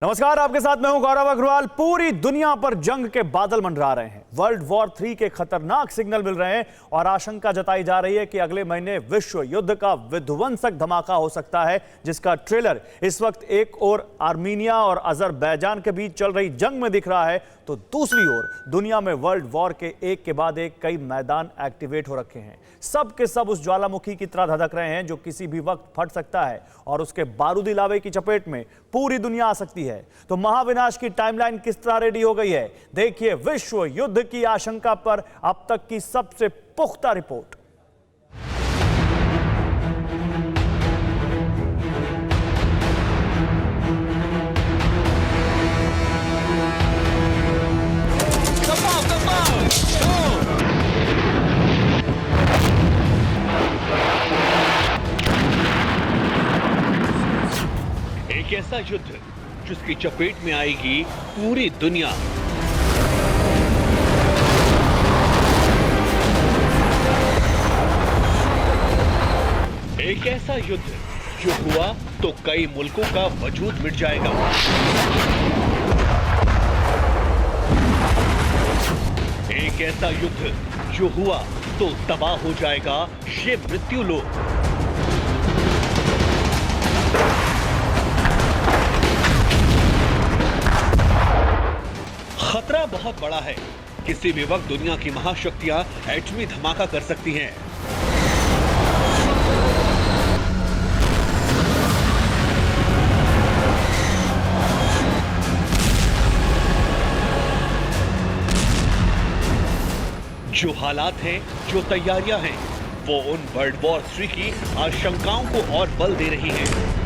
नमस्कार, आपके साथ मैं हूं गौरव अग्रवाल। पूरी दुनिया पर जंग के बादल मंडरा रहे हैं। वर्ल्ड वॉर 3 के खतरनाक सिग्नल मिल रहे हैं और आशंका जताई जा रही है कि अगले महीने विश्व युद्ध का विध्वंसक धमाका हो सकता है, जिसका ट्रेलर इस वक्त एक ओर आर्मीनिया और अजरबैजान के बीच चल रही जंग में दिख रहा है, तो दूसरी ओर दुनिया में वर्ल्ड वॉर के एक के बाद एक कई मैदान एक्टिवेट हो रखे हैं। सब के सब उस ज्वालामुखी की तरह धधक रहे हैं जो किसी भी वक्त फट सकता है और उसके बारूदी लावे की चपेट में पूरी दुनिया आ सकती है। तो महाविनाश की टाइमलाइन किस तरह रेडी हो गई है, देखिए विश्व युद्ध की आशंका पर अब तक की सबसे पुख्ता रिपोर्ट। एक ऐसा युद्ध जिसकी चपेट में आएगी पूरी दुनिया। एक ऐसा युद्ध जो हुआ तो कई मुल्कों का वजूद मिट जाएगा। एक ऐसा युद्ध जो हुआ तो तबाह हो जाएगा ये मृत्यु लोक। खतरा बहुत बड़ा है। किसी भी वक्त दुनिया की महाशक्तियां एटमी धमाका कर सकती हैं। जो हालात हैं, जो तैयारियां हैं, वो उन वर्ल्ड वॉर 3 की आशंकाओं को और बल दे रही हैं।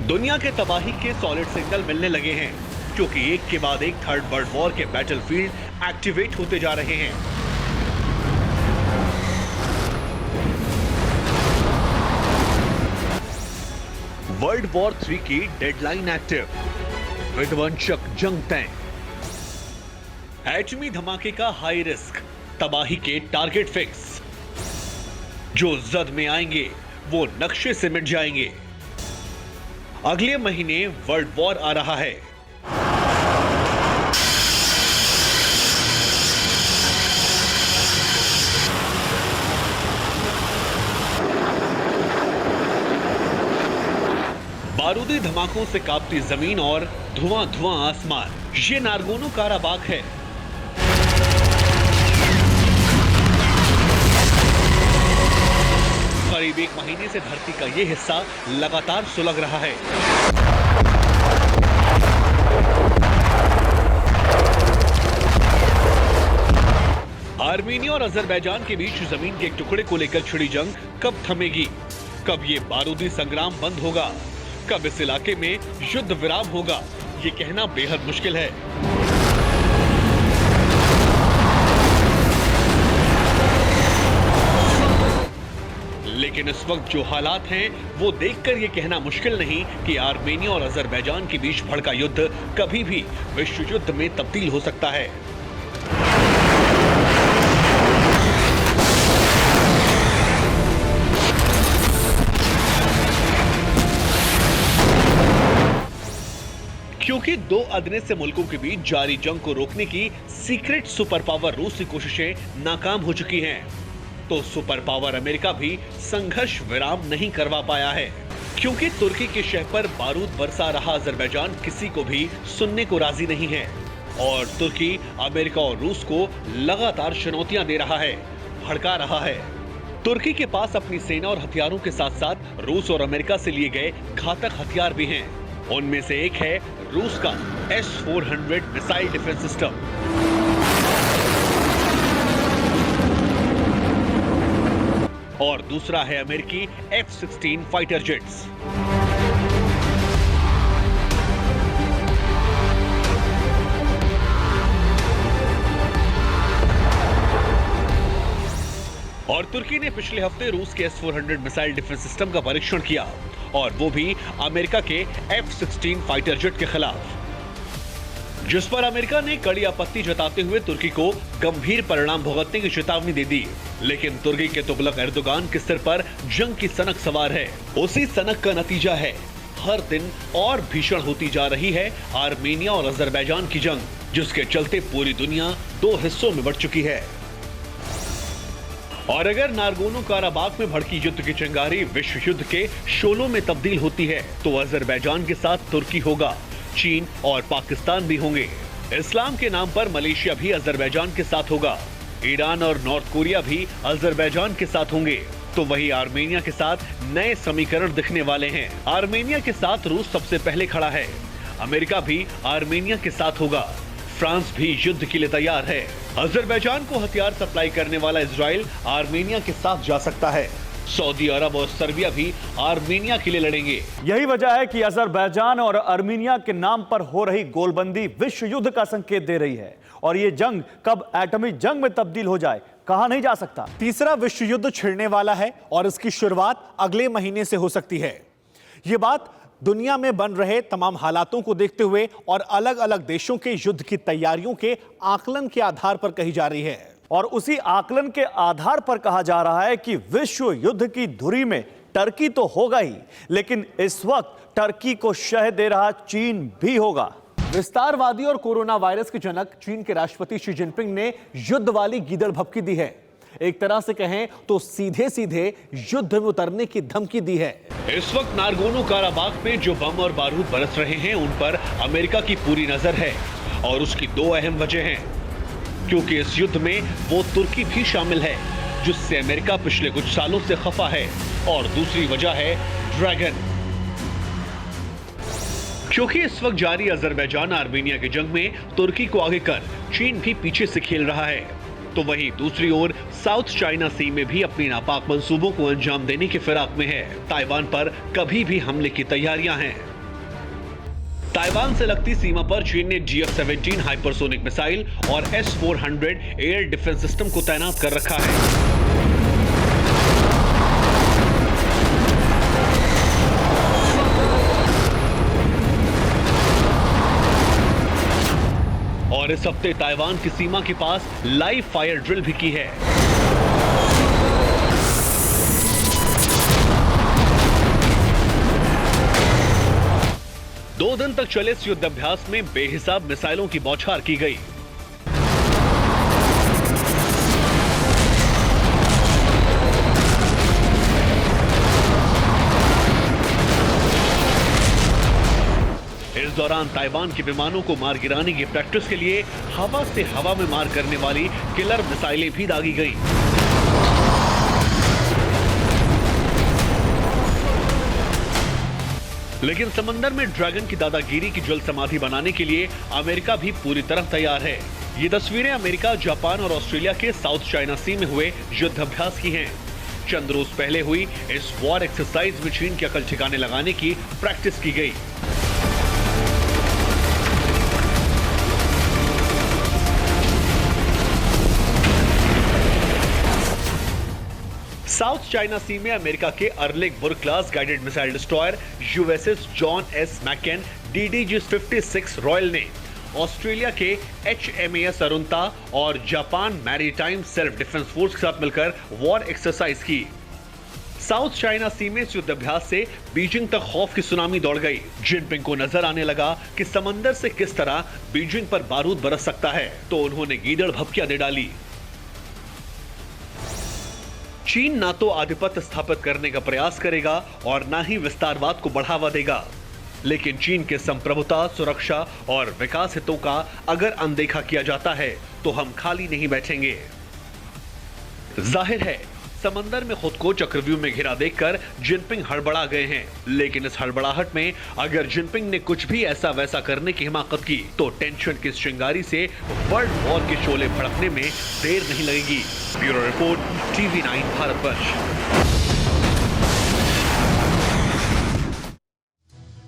दुनिया के तबाही के सॉलिड सिग्नल मिलने लगे हैं, क्योंकि एक के बाद एक थर्ड वर्ल्ड वॉर के बैटलफील्ड एक्टिवेट होते जा रहे हैं। वर्ल्ड वॉर 3 की डेडलाइन एक्टिव, विध्वंसक जंग तय, एटमी धमाके का हाई रिस्क, तबाही के टारगेट फिक्स। जो जद में आएंगे वो नक्शे से मिट जाएंगे। अगले महीने वर्ल्ड वॉर आ रहा है। बारूदी धमाकों से कांपती जमीन और धुआं धुआं आसमान, ये नारगोनो काराबाग है। करीब एक महीने से धरती का यह हिस्सा लगातार सुलग रहा है। आर्मीनिया और अजरबैजान के बीच जमीन के एक टुकड़े को लेकर छिड़ी जंग कब थमेगी? कब ये बारूदी संग्राम बंद होगा? कब इस इलाके में युद्ध विराम होगा? ये कहना बेहद मुश्किल है। लेकिन इस वक्त जो हालात हैं, वो देखकर यह कहना मुश्किल नहीं कि आर्मेनिया और अजरबैजान के बीच भड़का युद्ध कभी भी विश्व युद्ध में तब्दील हो सकता है। क्योंकि दो अदने से मुल्कों के बीच जारी जंग को रोकने की सीक्रेट सुपर पावर रूस की कोशिशें नाकाम हो चुकी हैं, तो सुपर पावर अमेरिका भी संघर्ष विराम नहीं करवा पाया है। क्योंकि तुर्की के शहर पर बारूद बरसा रहा अजरबैजान किसी को भी सुनने को राजी नहीं है और तुर्की अमेरिका और रूस को लगातार चुनौतियां दे रहा है, भड़का रहा है। तुर्की के पास अपनी सेना और हथियारों के साथ साथ रूस और अमेरिका से लिए गए घातक हथियार भी हैं। उनमें से एक है रूस का S-400 मिसाइल डिफेंस सिस्टम। और दूसरा है अमेरिकी F-16 फाइटर जेट्स। और तुर्की ने पिछले हफ्ते रूस के S-400 मिसाइल डिफेंस सिस्टम का परीक्षण किया, और वो भी अमेरिका के F-16 फाइटर जेट के खिलाफ। जिस पर अमेरिका ने कड़ी आपत्ति जताते हुए तुर्की को गंभीर परिणाम भुगतने की चेतावनी दे दी। लेकिन तुर्की के तुगलक एर्दोगान के सिर पर जंग की सनक सवार है। उसी सनक का नतीजा है हर दिन और भीषण होती जा रही है आर्मेनिया और अजरबैजान की जंग, जिसके चलते पूरी दुनिया दो हिस्सों में बंट चुकी है। और अगर नारगोनो काराबाख में भड़की युद्ध की चिंगारी विश्व युद्ध के शोलों में तब्दील होती है तो अजरबैजान के साथ तुर्की होगा, चीन और पाकिस्तान भी होंगे। इस्लाम के नाम पर मलेशिया भी अजरबैजान के साथ होगा। ईरान और नॉर्थ कोरिया भी अजरबैजान के साथ होंगे। तो वही आर्मेनिया के साथ नए समीकरण दिखने वाले हैं। आर्मेनिया के साथ रूस सबसे पहले खड़ा है। अमेरिका भी आर्मेनिया के साथ होगा। फ्रांस भी युद्ध के लिए तैयार है। अजरबैजान को हथियार सप्लाई करने वाला इजराइल आर्मेनिया के साथ जा सकता है। सऊदी अरब और सर्बिया भी आर्मेनिया के लिए लड़ेंगे। यही वजह है कि अजरबैजान और आर्मेनिया के नाम पर हो रही गोलबंदी विश्व युद्ध का संकेत दे रही है। और ये जंग कब एटमी जंग में तब्दील हो जाए कहा नहीं जा सकता। तीसरा विश्व युद्ध छिड़ने वाला है और इसकी शुरुआत अगले महीने से हो सकती है। ये बात दुनिया में बन रहे तमाम हालातों को देखते हुए और अलग अलग देशों के युद्ध की तैयारियों के आकलन के आधार पर कही जा रही है। और उसी आकलन के आधार पर कहा जा रहा है कि विश्व युद्ध की धुरी में टर्की तो होगा ही, लेकिन इस वक्त टर्की को शह दे रहा चीन भी होगा। विस्तारवादी और कोरोना वायरस के जनक चीन के राष्ट्रपति शी जिनपिंग ने युद्ध वाली गीदड़ भभकी दी है। एक तरह से कहें तो सीधे सीधे युद्ध में उतरने की धमकी दी है। इस वक्त नारगोनो काराबाख में जो बम और बारूद बरस रहे हैं उन पर अमेरिका की पूरी नजर है। और उसकी दो अहम वजह हैं, क्योंकि इस युद्ध में वो तुर्की भी शामिल है जिससे अमेरिका पिछले कुछ सालों से खफा है। और दूसरी वजह है ड्रैगन, क्योंकि इस वक्त जारी अजरबैजान आर्मेनिया की जंग में तुर्की को आगे कर चीन भी पीछे से खेल रहा है। तो वहीं दूसरी ओर साउथ चाइना सी में भी अपनी नापाक मंसूबों को अंजाम देने के फिराक में है। ताइवान पर कभी भी हमले की तैयारियां हैं। ताइवान से लगती सीमा पर चीन ने GF-17 हाइपरसोनिक मिसाइल और S-400 एयर डिफेंस सिस्टम को तैनात कर रखा है। और इस हफ्ते ताइवान की सीमा के पास लाइव फायर ड्रिल भी की है। दो दिन तक चले इस युद्धाभ्यास में बेहिसाब मिसाइलों की बौछार की गई। इस दौरान ताइवान के विमानों को मार गिराने की प्रैक्टिस के लिए हवा से हवा में मार करने वाली किलर मिसाइलें भी दागी गईं। लेकिन समंदर में ड्रैगन की दादागिरी की जल समाधि बनाने के लिए अमेरिका भी पूरी तरह तैयार है। ये तस्वीरें अमेरिका, जापान और ऑस्ट्रेलिया के साउथ चाइना सी में हुए युद्धाभ्यास की हैं। चंद रोज पहले हुई इस वॉर एक्सरसाइज में चीन की अकल ठिकाने लगाने की प्रैक्टिस की गई। साउथ चाइना सी में अमेरिका के Arleigh Burke class guided missile destroyer USS John S McCain DDG-56 royal ने ऑस्ट्रेलिया के HMAS अरुणता और Japan maritime self defence force के साथ मिलकर वॉर एक्सरसाइज की। साउथ चाइना सी में इस युद्धाभ्यास से बीजिंग तक खौफ की सुनामी दौड़ गई। जिनपिंग को नजर आने लगा कि समंदर से किस तरह बीजिंग पर बारूद बरस सकता है, तो उन्होंने गीदड़ भभकियां दे डाली। चीन ना तो आधिपत्य स्थापित करने का प्रयास करेगा और ना ही विस्तारवाद को बढ़ावा देगा, लेकिन चीन के संप्रभुता, सुरक्षा और विकास हितों का अगर अनदेखा किया जाता है तो हम खाली नहीं बैठेंगे। जाहिर है समंदर में खुद को चक्रव्यूह में घिरा देखकर जिनपिंग हड़बड़ा गए हैं, लेकिन इस हड़बड़ाहट में अगर जिनपिंग ने कुछ भी ऐसा वैसा करने की हिमाकत की तो टेंशन की चिंगारी से वर्ल्ड वॉर के शोले भड़कने में देर नहीं लगेगी। Bureau report, TV9 Bharatvarsh.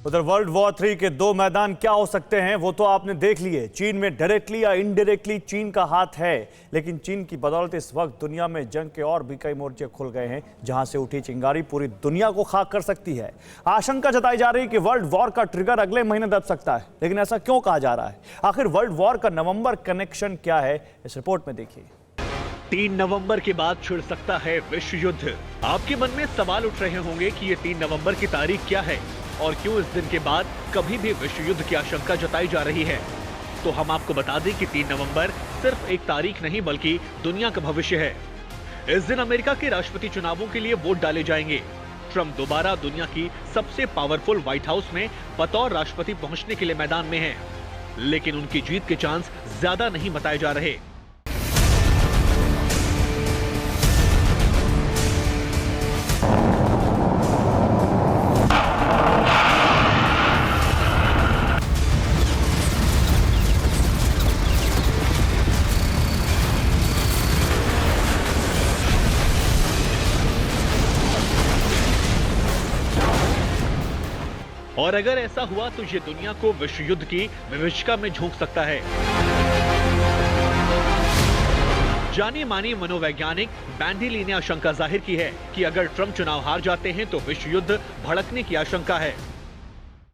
उधर वर्ल्ड वॉर 3 के दो मैदान क्या हो सकते हैं वो तो आपने देख लिए। चीन में डायरेक्टली या इनडायरेक्टली चीन का हाथ है, लेकिन चीन की बदौलत इस वक्त दुनिया में जंग के और भी कई मोर्चे खुल गए हैं जहां से उठी चिंगारी पूरी दुनिया को खाक कर सकती है। आशंका जताई जा रही है कि वर्ल्ड वॉर का ट्रिगर अगले महीने दब सकता है, लेकिन ऐसा क्यों कहा जा रहा है? आखिर वर्ल्ड वॉर का नवंबर कनेक्शन क्या है, इस रिपोर्ट में देखिए। 3 नवंबर के बाद छिड़ सकता है विश्व युद्ध। आपके मन में सवाल उठ रहे होंगे कि ये 3 नवंबर की तारीख क्या है और क्यों इस दिन के बाद कभी भी विश्व युद्ध की आशंका जताई जा रही है। तो हम आपको बता दें कि 3 नवंबर सिर्फ एक तारीख नहीं बल्कि दुनिया का भविष्य है। इस दिन अमेरिका के राष्ट्रपति चुनावों के लिए वोट डाले जाएंगे। ट्रंप दोबारा दुनिया की सबसे पावरफुल व्हाइट हाउस में बतौर राष्ट्रपति पहुंचने के लिए मैदान में हैं, लेकिन उनकी जीत के चांस ज्यादा नहीं बताए जा रहे। और अगर ऐसा हुआ तो ये दुनिया को विश्व युद्ध की विभीषिका में झोंक सकता है। जानी मानी मनोवैज्ञानिक बैंडी ली ने आशंका जाहिर की है कि अगर ट्रंप चुनाव हार जाते हैं तो विश्व युद्ध भड़कने की आशंका है।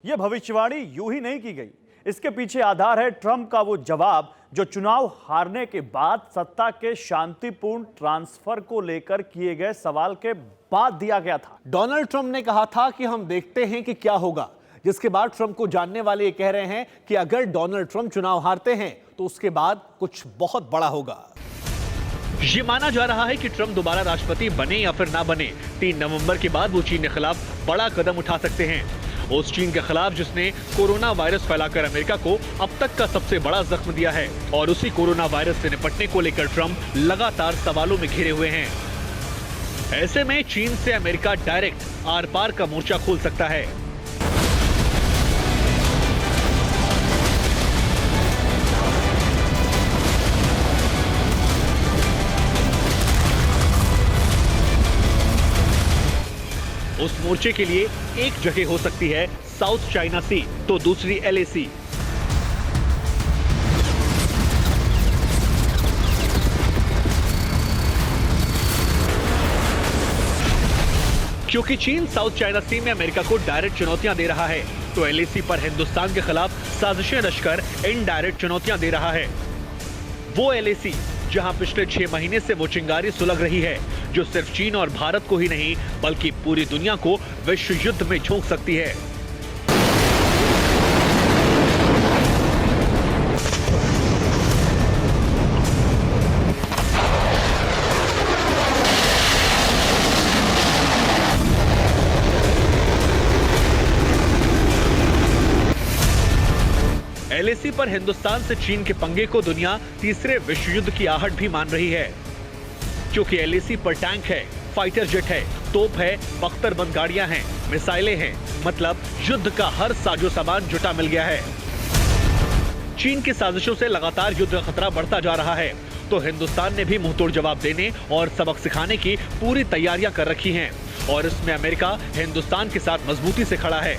यह भविष्यवाणी यूं ही नहीं की गई, इसके पीछे आधार है ट्रंप का वो जवाब जो चुनाव हारने के बाद सत्ता के शांतिपूर्ण ट्रांसफर को लेकर किए गए सवाल के बाद दिया गया था। डोनाल्ड ट्रंप ने कहा था कि हम देखते हैं कि क्या होगा, जिसके बाद ट्रंप को जानने वाले ये कह रहे हैं कि अगर डोनाल्ड ट्रंप चुनाव हारते हैं तो उसके बाद कुछ बहुत बड़ा होगा। ये माना जा रहा है कि ट्रंप दोबारा राष्ट्रपति बने या फिर ना बने, 3 नवंबर के बाद वो चीन के खिलाफ बड़ा कदम उठा सकते हैं। उस चीन के खिलाफ जिसने कोरोना वायरस फैलाकर अमेरिका को अब तक का सबसे बड़ा जख्म दिया है, और उसी कोरोना वायरस से निपटने को लेकर ट्रंप लगातार सवालों में घिरे हुए हैं। ऐसे में चीन से अमेरिका डायरेक्ट आर पार का मोर्चा खोल सकता है। उस मोर्चे के लिए एक जगह हो सकती है साउथ चाइना सी, तो दूसरी LAC। क्योंकि चीन साउथ चाइना सी में अमेरिका को डायरेक्ट चुनौतियां दे रहा है, तो LAC पर हिंदुस्तान के खिलाफ साजिशें रचकर इनडायरेक्ट चुनौतियां दे रहा है। वो LAC जहां पिछले 6 महीने से वो चिंगारी सुलग रही है, जो सिर्फ चीन और भारत को ही नहीं बल्कि पूरी दुनिया को विश्व युद्ध में झोंक सकती है। LAC पर हिंदुस्तान से चीन के पंगे को दुनिया तीसरे विश्व युद्ध की आहट भी मान रही है, क्योंकि LAC पर टैंक है, फाइटर जेट है, तोप है, बख्तरबंद गाड़ियां हैं, मिसाइलें हैं, मतलब युद्ध का हर साजो सामान जुटा मिल गया है। चीन की साजिशों से लगातार युद्ध का खतरा बढ़ता जा रहा है, तो हिंदुस्तान ने भी मुंहतोड़ जवाब देने और सबक सिखाने की पूरी तैयारियां कर रखी हैं, और इसमें अमेरिका हिंदुस्तान के साथ मजबूती से खड़ा है।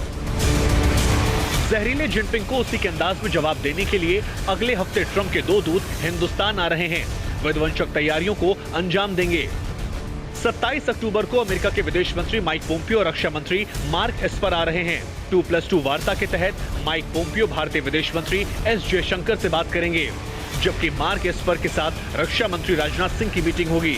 जहरीले जिनपिंग को उसी के अंदाज में जवाब देने के लिए अगले हफ्ते ट्रंप के 2 दूत हिंदुस्तान आ रहे हैं, विध्वंसक तैयारियों को अंजाम देंगे। 27 अक्टूबर को अमेरिका के विदेश मंत्री माइक पोम्पियो और रक्षा मंत्री मार्क एस्पर आ रहे हैं। 2+2 वार्ता के तहत माइक पोम्पियो भारतीय विदेश मंत्री S जयशंकर से बात करेंगे, जबकि मार्क एस्पर के साथ रक्षा मंत्री राजनाथ सिंह की मीटिंग होगी।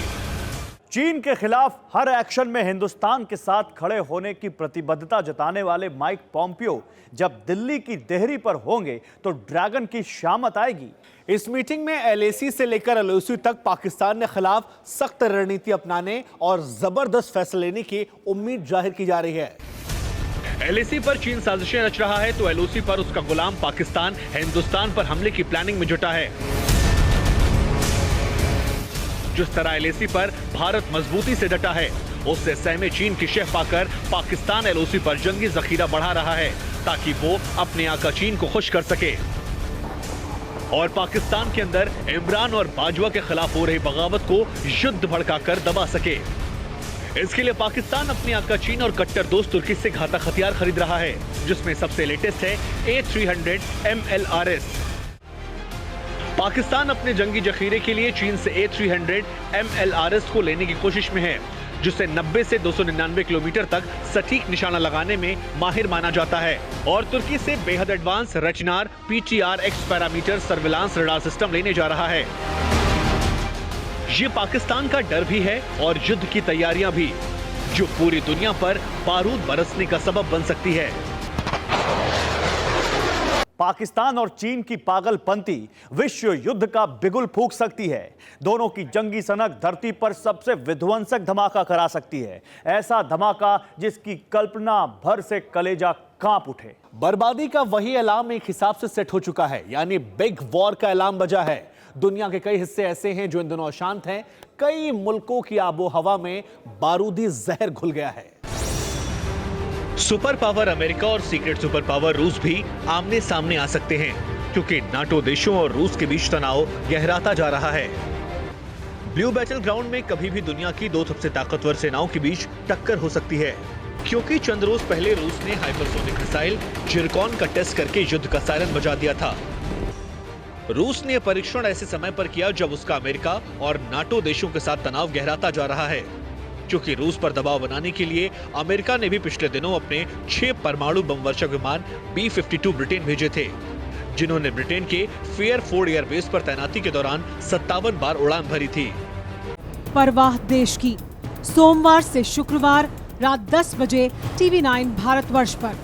चीन के खिलाफ हर एक्शन में हिंदुस्तान के साथ खड़े होने की प्रतिबद्धता जताने वाले माइक पोम्पियो जब दिल्ली की देहरी पर होंगे तो ड्रैगन की शामत आएगी। इस मीटिंग में LAC से लेकर LOC तक पाकिस्तान के खिलाफ सख्त रणनीति अपनाने और जबरदस्त फैसले लेने की उम्मीद जाहिर की जा रही है। LAC पर चीन साजिशें रच रहा है, तो LOC पर उसका गुलाम पाकिस्तान हिंदुस्तान पर हमले की प्लानिंग में जुटा है। जिस तरह LAC पर भारत मजबूती से डटा है, उससे सहमे चीन की शह पाकर पाकिस्तान LOC पर जंगी जखीरा बढ़ा रहा है, ताकि वो अपने आका चीन को खुश कर सके और पाकिस्तान के अंदर इमरान और बाजवा के खिलाफ हो रही बगावत को युद्ध भड़काकर दबा सके। इसके लिए पाकिस्तान अपने आका चीन और कट्टर दोस्त तुर्की से घातक हथियार खरीद रहा है, जिसमें सबसे लेटेस्ट है A300 MLRS। पाकिस्तान अपने जंगी जखीरे के लिए चीन से A300 MLRS को लेने की कोशिश में है, जिसे 90 से 299 किलोमीटर तक सटीक निशाना लगाने में माहिर माना जाता है, और तुर्की से बेहद एडवांस रचनार PTR-X parameter surveillance radar system लेने जा रहा है। ये पाकिस्तान का डर भी है और युद्ध की तैयारियां भी, जो पूरी दुनिया पर बारूद बरसने का सबब बन सकती है। पाकिस्तान और चीन की पागलपंती विश्व युद्ध का बिगुल फूंक सकती है। दोनों की जंगी सनक धरती पर सबसे विध्वंसक धमाका करा सकती है, ऐसा धमाका जिसकी कल्पना भर से कलेजा कांप उठे। बर्बादी का वही अलार्म एक हिसाब से सेट हो चुका है, यानी बिग वॉर का अलार्म बजा है। दुनिया के कई हिस्से ऐसे हैं जो इन दिनों अशांत हैं। कई मुल्कों की आबो हवा में बारूदी जहर घुल गया है। सुपर पावर अमेरिका और सीक्रेट सुपर पावर रूस भी आमने सामने आ सकते हैं, क्योंकि नाटो देशों और रूस के बीच तनाव गहराता जा रहा है। ब्लू बैटल ग्राउंड में कभी भी दुनिया की दो सबसे ताकतवर सेनाओं के बीच टक्कर हो सकती है, क्योंकि चंद रोज पहले रूस ने हाइपरसोनिक मिसाइल जिरकॉन का टेस्ट करके युद्ध का सायरन बजा दिया था। रूस ने यह परीक्षण ऐसे समय पर किया जब उसका अमेरिका और नाटो देशों के साथ तनाव गहराता जा रहा है, क्योंकि रूस पर दबाव बनाने के लिए अमेरिका ने भी पिछले दिनों अपने 6 परमाणु बम वर्षक विमान B-52 ब्रिटेन भेजे थे, जिन्होंने ब्रिटेन के फेयरफोर्ड एयरबेस पर तैनाती के दौरान 57 बार उड़ान भरी थी। परवाह देश की, सोमवार से शुक्रवार रात 10 बजे TV9 भारतवर्ष पर।